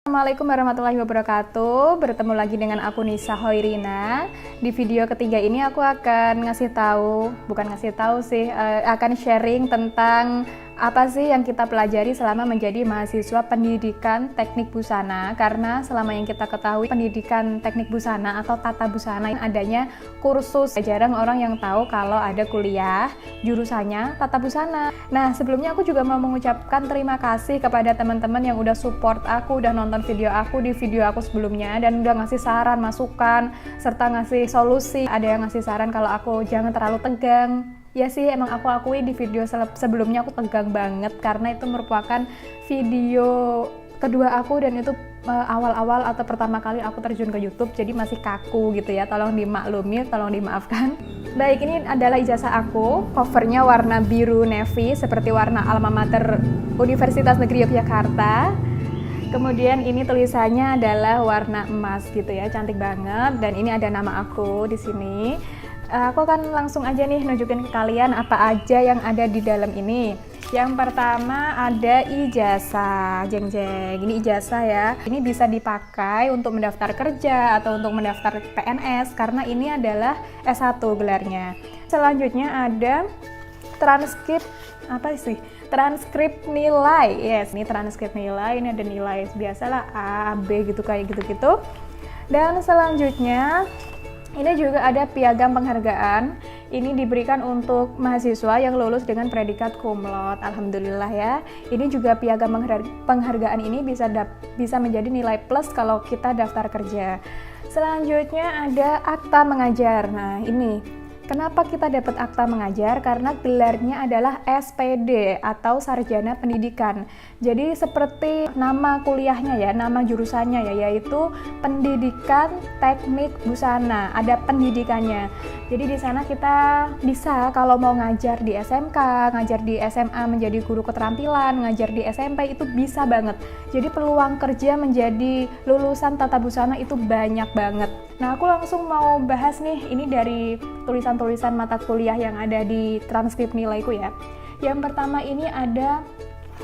Assalamualaikum warahmatullahi wabarakatuh. Bertemu lagi dengan aku Nisa Hoirina. Di video ketiga ini aku akan akan sharing tentang apa sih yang kita pelajari selama menjadi mahasiswa pendidikan teknik busana. Karena selama yang kita ketahui pendidikan teknik busana atau tata busana adanya kursus. Jarang orang yang tahu kalau ada kuliah jurusannya tata busana. Nah, sebelumnya aku juga mau mengucapkan terima kasih kepada teman-teman yang udah support aku, udah nonton video aku di video aku sebelumnya dan udah ngasih saran, masukan, serta ngasih solusi. Ada yang ngasih saran kalau aku jangan terlalu tegang. Ya sih, emang aku akui di video sebelumnya aku tegang banget karena itu merupakan video kedua aku dan itu awal-awal atau pertama kali aku terjun ke YouTube, jadi masih kaku gitu ya. Tolong dimaklumi, tolong dimaafkan. Baik, ini adalah ijazah aku. Covernya warna biru navy seperti warna alma mater Universitas Negeri Yogyakarta. Kemudian ini tulisannya adalah warna emas gitu ya, cantik banget. Dan ini ada nama aku di sini. Aku akan langsung aja nih nunjukin ke kalian apa aja yang ada di dalam ini. Yang pertama ada ijazah, jeng-jeng. Ini ijazah ya. Ini bisa dipakai untuk mendaftar kerja atau untuk mendaftar PNS karena ini adalah S1 gelarnya. Selanjutnya ada transkrip transkrip nilai. Yes, ini transkrip nilai. Ini ada nilai biasalah A, B gitu kayak gitu-gitu. Dan selanjutnya ini juga ada piagam penghargaan. Ini diberikan untuk mahasiswa yang lulus dengan predikat cum laude. Alhamdulillah ya. Ini juga piagam penghargaan ini bisa menjadi nilai plus kalau kita daftar kerja. Selanjutnya ada akta mengajar. Nah, ini kenapa kita dapat akta mengajar? Karena gelarnya adalah SPD atau Sarjana Pendidikan. Jadi seperti nama kuliahnya ya, nama jurusannya ya, yaitu Pendidikan Teknik Busana. Ada pendidikannya. Jadi di sana kita bisa kalau mau ngajar di SMK, ngajar di SMA menjadi guru keterampilan, ngajar di SMP itu bisa banget. Jadi peluang kerja menjadi lulusan tata busana itu banyak banget. Nah, aku langsung mau bahas nih, ini dari tulisan-tulisan mata kuliah yang ada di transkrip nilaiku ya. Yang pertama ini ada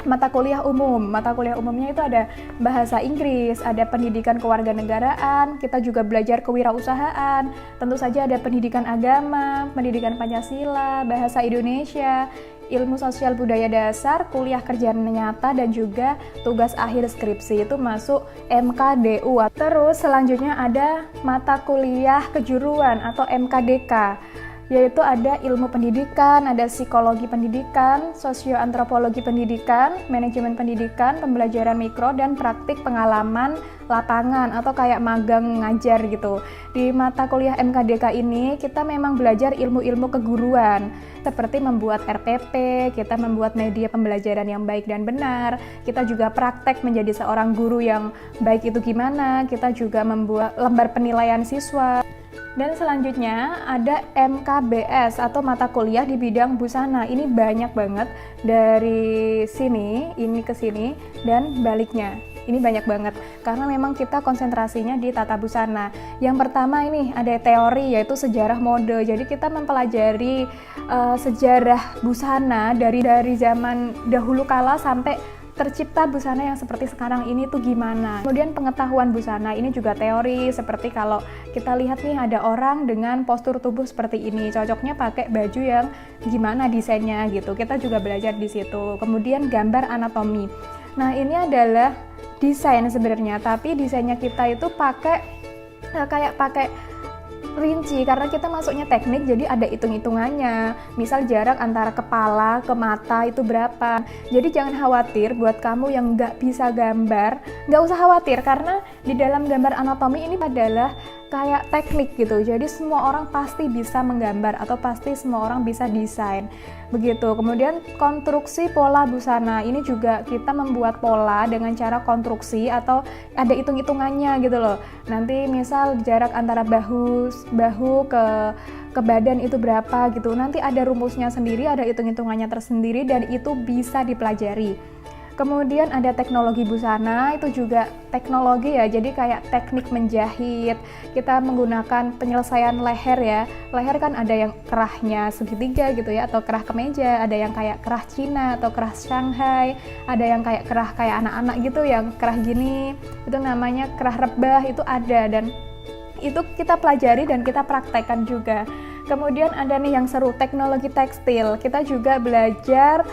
mata kuliah umum. Mata kuliah umumnya itu ada bahasa Inggris, ada pendidikan kewarganegaraan, kita juga belajar kewirausahaan, tentu saja ada pendidikan agama, pendidikan Pancasila, bahasa Indonesia, ilmu sosial budaya dasar, kuliah kerja nyata, dan juga tugas akhir skripsi itu masuk MKDU. Terus selanjutnya ada mata kuliah kejuruan atau MKDK, yaitu ada ilmu pendidikan, ada psikologi pendidikan, sosioantropologi pendidikan, manajemen pendidikan, pembelajaran mikro, dan praktik pengalaman lapangan atau kayak magang ngajar gitu. Di mata kuliah MKDK ini kita memang belajar ilmu-ilmu keguruan seperti membuat RPP, kita membuat media pembelajaran yang baik dan benar, kita juga praktek menjadi seorang guru yang baik itu gimana, kita juga membuat lembar penilaian siswa. Dan selanjutnya ada MKBS atau mata kuliah di bidang busana. Ini banyak banget dari sini, ini ke sini, dan baliknya. Ini banyak banget, karena memang kita konsentrasinya di tata busana. Yang pertama ini ada teori, yaitu sejarah mode. Jadi kita mempelajari sejarah busana dari zaman dahulu kala sampai tercipta busana yang seperti sekarang ini tuh gimana. Kemudian pengetahuan busana ini juga teori, seperti kalau kita lihat nih ada orang dengan postur tubuh seperti ini, cocoknya pakai baju yang gimana desainnya gitu. Kita juga belajar di situ. Kemudian gambar anatomi. Nah, ini adalah desain sebenarnya, tapi desainnya kita itu pakai rinci karena kita masuknya teknik, jadi ada hitung-hitungannya. Misal jarak antara kepala ke mata itu berapa. Jadi jangan khawatir buat kamu yang nggak bisa gambar, nggak usah khawatir karena di dalam gambar anatomi ini adalah kayak teknik gitu. Jadi semua orang pasti bisa menggambar atau pasti semua orang bisa desain. Begitu. Kemudian konstruksi pola busana. Ini juga kita membuat pola dengan cara konstruksi atau ada hitung-hitungannya gitu loh. Nanti misal jarak antara bahu ke badan itu berapa gitu. Nanti ada rumusnya sendiri, ada hitung-hitungannya tersendiri dan itu bisa dipelajari. Kemudian ada teknologi busana, itu juga teknologi ya, jadi kayak teknik menjahit. Kita menggunakan penyelesaian leher ya. Leher kan ada yang kerahnya segitiga gitu ya, atau kerah kemeja, ada yang kayak kerah Cina atau kerah Shanghai, ada yang kayak kerah kayak anak-anak gitu yang kerah gini, itu namanya kerah rebah, itu ada, dan itu kita pelajari dan kita praktekkan juga. Kemudian ada nih yang seru, teknologi tekstil. Kita juga belajar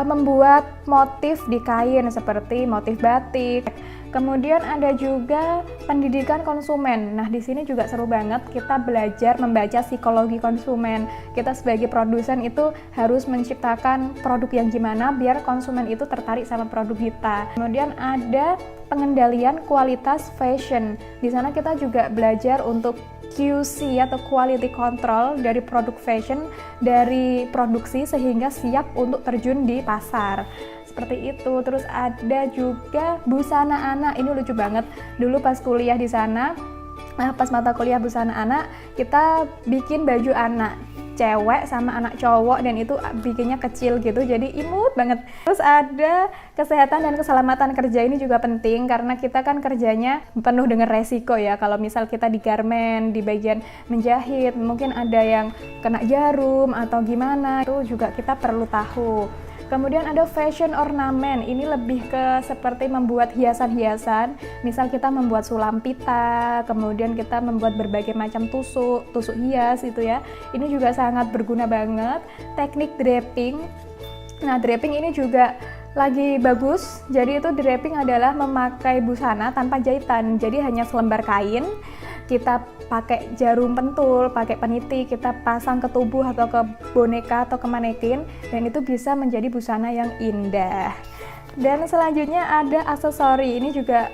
membuat motif di kain seperti motif batik. Kemudian ada juga pendidikan konsumen. Nah, di sini juga seru banget, kita belajar membaca psikologi konsumen. Kita sebagai produsen itu harus menciptakan produk yang gimana biar konsumen itu tertarik sama produk kita. Kemudian ada pengendalian kualitas fashion. Di sana kita juga belajar untuk QC atau quality control dari produk fashion dari produksi sehingga siap untuk terjun di pasar. Seperti itu. Terus ada juga busana anak. Ini lucu banget. Dulu pas kuliah di sana, pas mata kuliah busana anak, kita bikin baju anak cewek sama anak cowok, dan itu bikinnya kecil gitu, jadi imut banget. Terus ada kesehatan dan keselamatan kerja, ini juga penting karena kita kan kerjanya penuh dengan resiko ya. Kalau misal kita di garment, di bagian menjahit, mungkin ada yang kena jarum atau gimana, itu juga kita perlu tahu. Kemudian ada fashion ornament, ini lebih ke seperti membuat hiasan-hiasan. Misal kita membuat sulam pita, kemudian kita membuat berbagai macam tusuk hias itu ya. Ini juga sangat berguna banget. Teknik draping. Nah, draping ini juga lagi bagus. Jadi itu draping adalah memakai busana tanpa jahitan. Jadi hanya selembar kain, kita pakai jarum pentul, pakai peniti, kita pasang ke tubuh atau ke boneka atau ke manekin, dan itu bisa menjadi busana yang indah. Dan selanjutnya ada aksesori, ini juga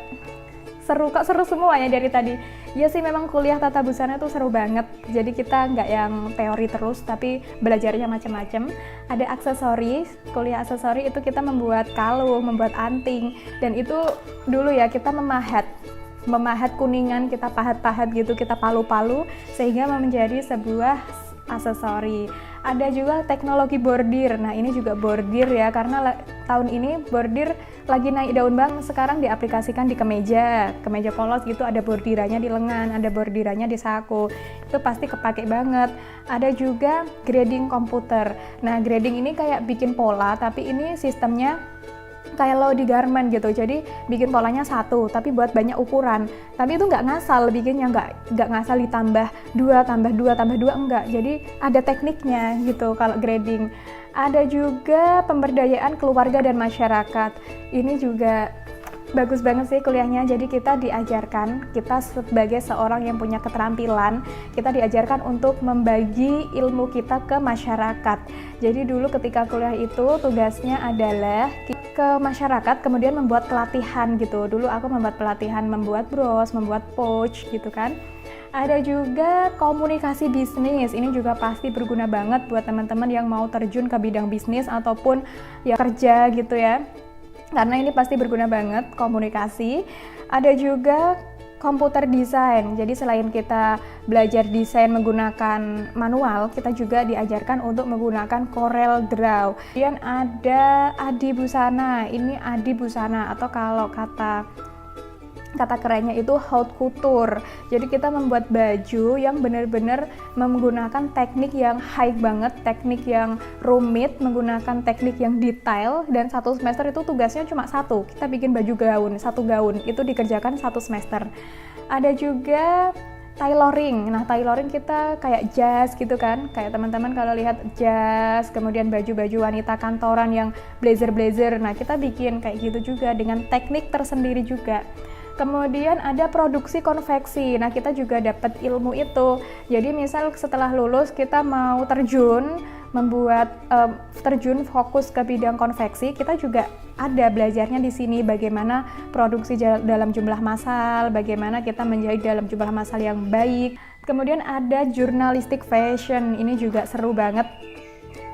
seru, kok seru semua ya dari tadi. Ya sih, memang kuliah tata busana itu seru banget, jadi kita nggak yang teori terus, tapi belajarnya macam-macam. Ada aksesori, kuliah aksesori itu kita membuat kalung, membuat anting, dan itu dulu ya kita memahat kuningan, kita pahat-pahat gitu, kita palu-palu sehingga menjadi sebuah aksesori. Ada juga teknologi bordir. Nah, ini juga bordir ya, karena tahun ini bordir lagi naik daun banget. Sekarang diaplikasikan di kemeja polos gitu, ada bordirannya di lengan, ada bordirannya di saku. Itu pasti kepake banget. Ada juga grading komputer. Nah, grading ini kayak bikin pola, tapi ini sistemnya kayak lo di garment gitu, jadi bikin polanya satu tapi buat banyak ukuran, tapi itu nggak ngasal bikinnya, nggak ngasal ditambah 2 tambah 2 tambah 2, enggak, jadi ada tekniknya gitu kalau grading. Ada juga pemberdayaan keluarga dan masyarakat, ini juga bagus banget sih kuliahnya. Jadi kita diajarkan, kita sebagai seorang yang punya keterampilan, kita diajarkan untuk membagi ilmu kita ke masyarakat. Jadi dulu ketika kuliah itu tugasnya adalah ke masyarakat, kemudian membuat pelatihan gitu. Dulu aku membuat pelatihan membuat bros, membuat pouch gitu kan. Ada juga komunikasi bisnis, ini juga pasti berguna banget buat teman-teman yang mau terjun ke bidang bisnis ataupun ya kerja gitu ya. Karena ini pasti berguna banget, komunikasi. Ada juga komputer desain, jadi selain kita belajar desain menggunakan manual, kita juga diajarkan untuk menggunakan Corel Draw. Kemudian ada Adi Busana, ini Adi Busana atau kalau kata kerennya itu haute couture. Jadi kita membuat baju yang benar-benar menggunakan teknik yang high banget, teknik yang rumit, menggunakan teknik yang detail, dan satu semester itu tugasnya cuma satu. Kita bikin baju gaun, satu gaun, itu dikerjakan satu semester. Ada juga tailoring. Nah, tailoring kita kayak jas gitu kan, kayak teman-teman kalau lihat jas, kemudian baju-baju wanita kantoran yang blazer-blazer. Nah, kita bikin kayak gitu juga dengan teknik tersendiri juga. Kemudian ada produksi konveksi. Nah, kita juga dapat ilmu itu. Jadi misal setelah lulus kita mau terjun fokus ke bidang konveksi, kita juga ada belajarnya di sini bagaimana produksi dalam jumlah massal, bagaimana kita menjahit dalam jumlah massal yang baik. Kemudian ada jurnalistik fashion. Ini juga seru banget.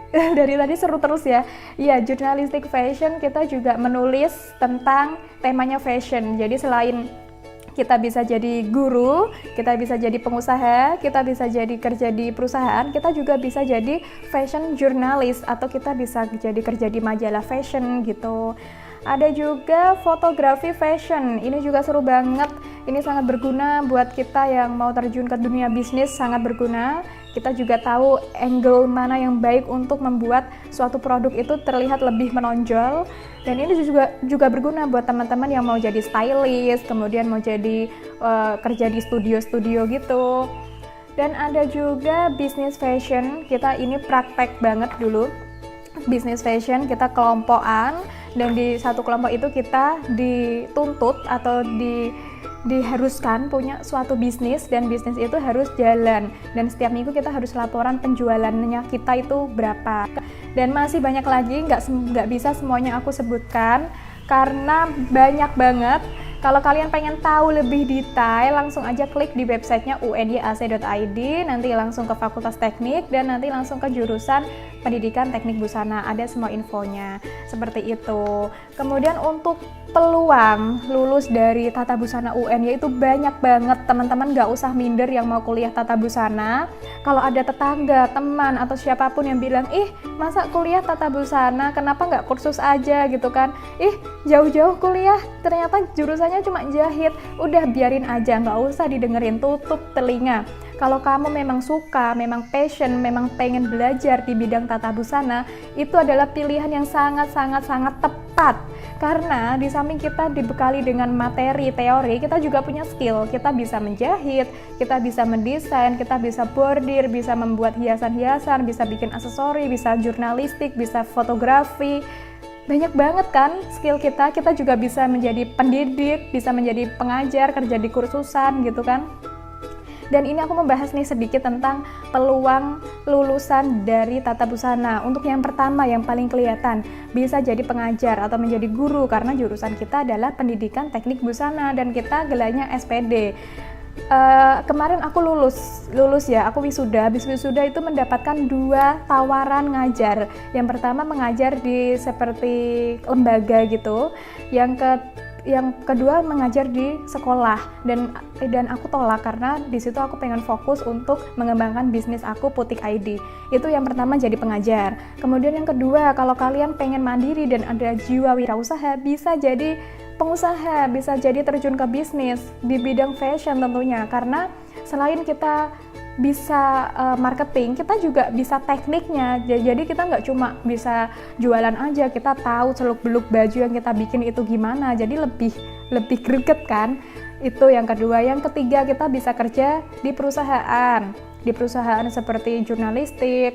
Dari tadi seru terus ya. Iya, jurnalistik fashion kita juga menulis tentang temanya fashion. Jadi selain kita bisa jadi guru, kita bisa jadi pengusaha, kita bisa jadi kerja di perusahaan, kita juga bisa jadi fashion jurnalis atau kita bisa jadi kerja di majalah fashion gitu. Ada juga fotografi fashion, ini juga seru banget. Ini sangat berguna buat kita yang mau terjun ke dunia bisnis, sangat berguna. Kita juga tahu angle mana yang baik untuk membuat suatu produk itu terlihat lebih menonjol. Dan ini juga berguna buat teman-teman yang mau jadi stylist, kemudian mau jadi kerja di studio-studio gitu. Dan ada juga bisnis fashion, kita ini praktek banget dulu. Bisnis fashion kita kelompokan, dan di satu kelompok itu kita dituntut atau diharuskan punya suatu bisnis, dan bisnis itu harus jalan, dan setiap minggu kita harus laporan penjualannya kita itu berapa. Dan masih banyak lagi, nggak bisa semuanya aku sebutkan karena banyak banget. Kalau kalian pengen tahu lebih detail, langsung aja klik di websitenya unyac.id, nanti langsung ke Fakultas Teknik, dan nanti langsung ke jurusan Pendidikan Teknik Busana, ada semua infonya, seperti itu. Kemudian untuk peluang lulus dari Tata Busana UNY itu banyak banget, teman-teman gak usah minder yang mau kuliah Tata Busana. Kalau ada tetangga, teman, atau siapapun yang bilang, ih masa kuliah Tata Busana, kenapa gak kursus aja gitu kan, ih jauh-jauh kuliah, ternyata jurusannya cuma jahit, udah biarin aja, gak usah didengerin, tutup telinga. Kalau kamu memang suka, memang passion, memang pengen belajar di bidang tata busana, itu adalah pilihan yang sangat-sangat tepat. Karena di samping kita dibekali dengan materi, teori, kita juga punya skill. Kita bisa menjahit, kita bisa mendesain, kita bisa bordir, bisa membuat hiasan-hiasan, bisa bikin aksesori, bisa jurnalistik, bisa fotografi. Banyak banget kan skill kita. Kita juga bisa menjadi pendidik, bisa menjadi pengajar, kerja di kursusan gitu kan. Dan ini aku membahas nih sedikit tentang peluang lulusan dari Tata Busana. Untuk yang pertama, yang paling kelihatan, bisa jadi pengajar atau menjadi guru, karena jurusan kita adalah Pendidikan Teknik Busana dan kita gelarnya SPD. Kemarin aku lulus ya, aku wisuda. Habis wisuda itu mendapatkan 2 tawaran ngajar. Yang pertama mengajar di seperti lembaga gitu, yang kedua mengajar di sekolah, dan aku tolak karena di situ aku pengen fokus untuk mengembangkan bisnis aku Putik ID. Itu yang pertama, jadi pengajar. Kemudian yang kedua, kalau kalian pengen mandiri dan ada jiwa wirausaha, bisa jadi pengusaha, bisa jadi terjun ke bisnis di bidang fashion tentunya, karena selain kita bisa marketing, kita juga bisa tekniknya. Jadi kita nggak cuma bisa jualan aja, kita tahu seluk-beluk baju yang kita bikin itu gimana, jadi lebih greget kan. Itu yang kedua. Yang ketiga, kita bisa kerja di perusahaan seperti jurnalistik.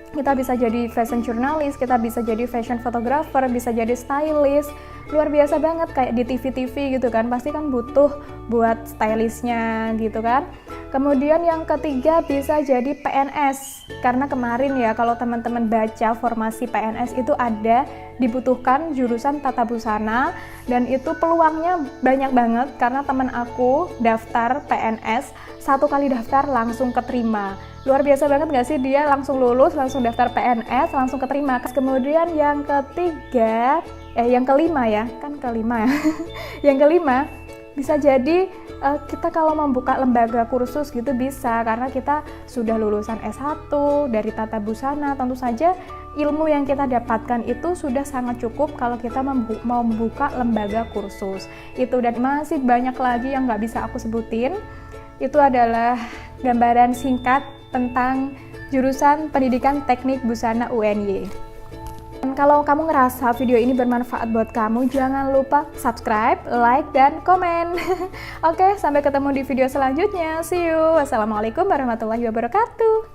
Kita bisa jadi fashion jurnalis, kita bisa jadi fashion photographer, bisa jadi stylist. Luar biasa banget, kayak di TV-TV gitu kan, pasti kan butuh buat stylistnya gitu kan. Kemudian yang ketiga, bisa jadi PNS, karena kemarin ya kalau teman-teman baca formasi PNS itu ada dibutuhkan jurusan Tata Busana, dan itu peluangnya banyak banget karena teman aku daftar PNS, 1 kali daftar langsung keterima. Luar biasa banget gak sih, dia langsung lulus, langsung daftar PNS, langsung keterima. Kemudian yang kelima ya, yang kelima bisa jadi kita kalau membuka lembaga kursus gitu bisa, karena kita sudah lulusan S1 dari Tata Busana, tentu saja ilmu yang kita dapatkan itu sudah sangat cukup kalau kita mau membuka lembaga kursus itu. Dan masih banyak lagi yang nggak bisa aku sebutin. Itu adalah gambaran singkat tentang jurusan Pendidikan Teknik Busana UNY. Dan kalau kamu ngerasa video ini bermanfaat buat kamu, jangan lupa subscribe, like, dan komen. Oke, sampai ketemu di video selanjutnya. See you. Wassalamualaikum warahmatullahi wabarakatuh.